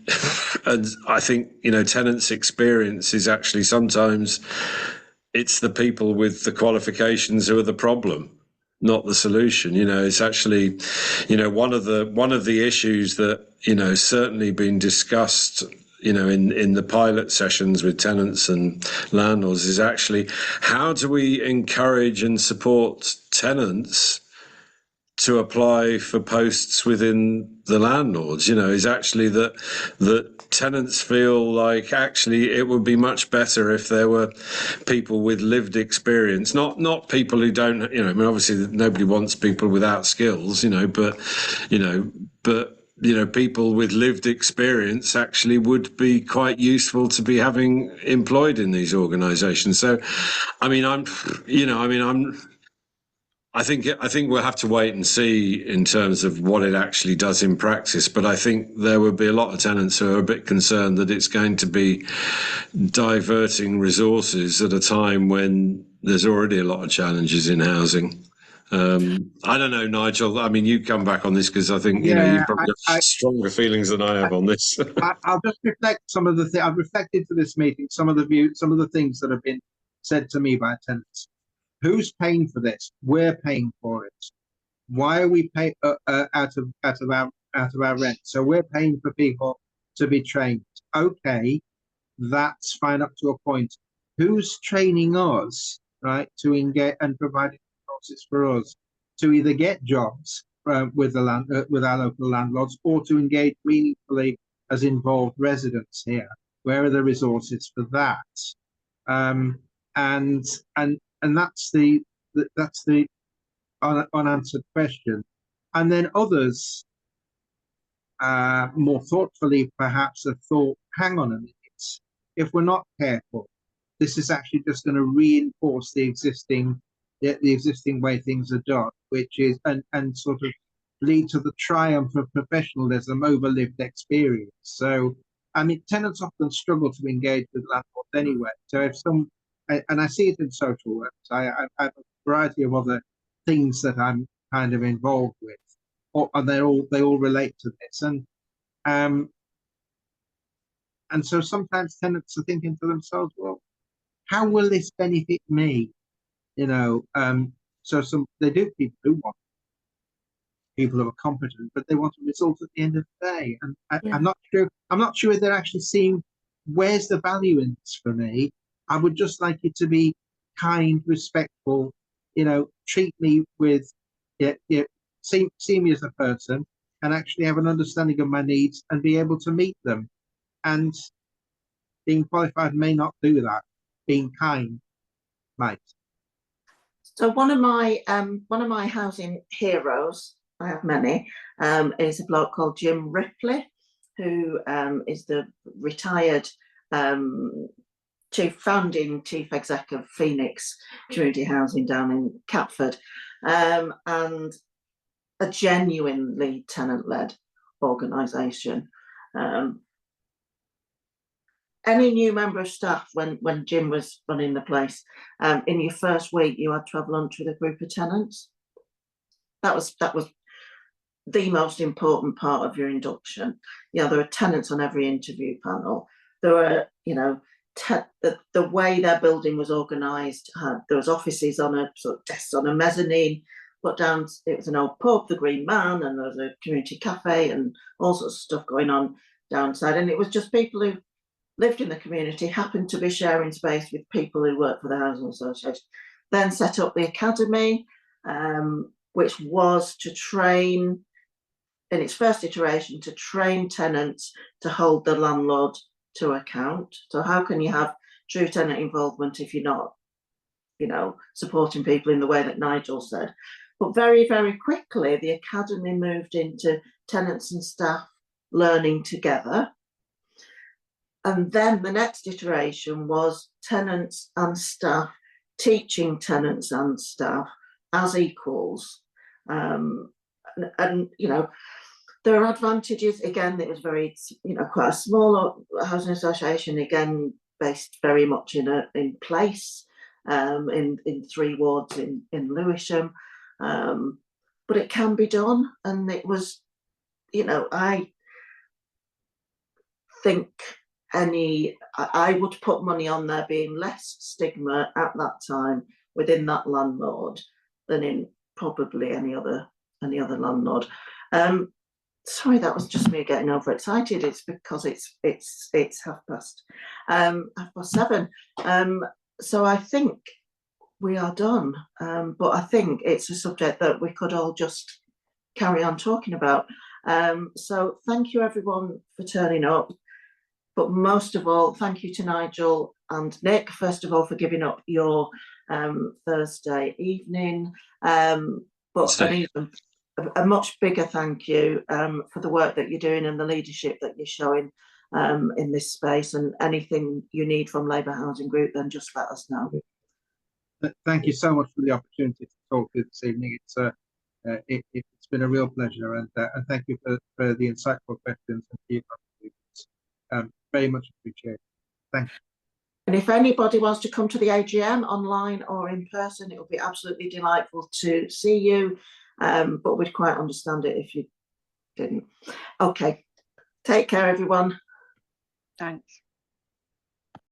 I think, tenants' experience is actually sometimes it's the people with the qualifications who are the problem, not the solution. You know, it's actually, you know, one of the issues that, you know, certainly been discussed, you know, in the pilot sessions with tenants and landlords is actually how do we encourage and support tenants to apply for posts within the landlords, you know, is actually that tenants feel like actually it would be much better if there were people with lived experience, not people who don't, you know, I mean, obviously nobody wants people without skills, you know, but people with lived experience actually would be quite useful to be having employed in these organisations. So, I mean, I think we'll have to wait and see in terms of what it actually does in practice. But I think there will be a lot of tenants who are a bit concerned that it's going to be diverting resources at a time when there's already a lot of challenges in housing. I don't know, Nigel. I mean, you come back on this because I think you know you've probably got stronger feelings than I have on this. I'll just reflect some of the things I've reflected for this meeting. Some of the things that have been said to me by tenants. Who's paying for this? We're paying for it. Why are we paying out of our rent? So we're paying for people to be trained. Okay, that's fine up to a point. Who's training us, right, to engage and providing resources for us to either get jobs with our local landlords or to engage meaningfully as involved residents here? Where are the resources for that? And that's the unanswered question. And then others, more thoughtfully, perhaps have thought, hang on a minute, if we're not careful, this is actually just going to reinforce the existing way things are done, which is and sort of lead to the triumph of professionalism over lived experience. So, I mean, tenants often struggle to engage with landlords anyway. So if and I see it in social work. I have a variety of other things that I'm kind of involved with, and they all relate to this. And so sometimes tenants are thinking to themselves, well, how will this benefit me? You know, so people who want people who are competent, but they want a result at the end of the day. And I'm not sure they're actually seeing where's the value in this for me. I would just like you to be kind, respectful, you know, treat me with, see me as a person and actually have an understanding of my needs and be able to meet them. And being qualified may not do that. Being kind might. So one of my housing heroes, I have many, is a bloke called Jim Ripley, who is the retired founding chief exec of Phoenix Community Housing down in Catford, and a genuinely tenant-led organisation. Any new member of staff, when Jim was running the place, in your first week you had to have lunch with a group of tenants. That was the most important part of your induction. There were tenants on every interview panel. There were, the way their building was organised, there was offices on a sort of desks on a mezzanine, but down it was an old pub, the Green Man, and there was a community cafe and all sorts of stuff going on downside. And it was just people who lived in the community, happened to be sharing space with people who work for the Housing Association. Then set up the academy, which was to train, in its first iteration, to train tenants to hold the landlord to account. So how can you have true tenant involvement if you're not, supporting people in the way that Nigel said? But very, very quickly, the academy moved into tenants and staff learning together. And then the next iteration was tenants and staff teaching tenants and staff as equals. And there are advantages. Again, it was very, quite a small housing association, again, based very much in place, in 3 wards in Lewisham. But it can be done. And it was, I think I would put money on there being less stigma at that time within that landlord than in probably any other landlord. Sorry, that was just me getting overexcited. It's because it's 7:30. So I think we are done. But I think it's a subject that we could all just carry on talking about. So thank you everyone for turning up. But most of all, thank you to Nigel and Nick, first of all, for giving up your Thursday evening. But an even a much bigger thank you for the work that you're doing and the leadership that you're showing in this space. And anything you need from Labour Housing Group, then just let us know. Thank you so much for the opportunity to talk to you this evening. It's been a real pleasure, and thank you for the insightful questions and your contributions. Very much appreciated. Thank you. And if anybody wants to come to the AGM online or in person, it will be absolutely delightful to see you. But we'd quite understand it if you didn't. Okay, take care, everyone. Thanks.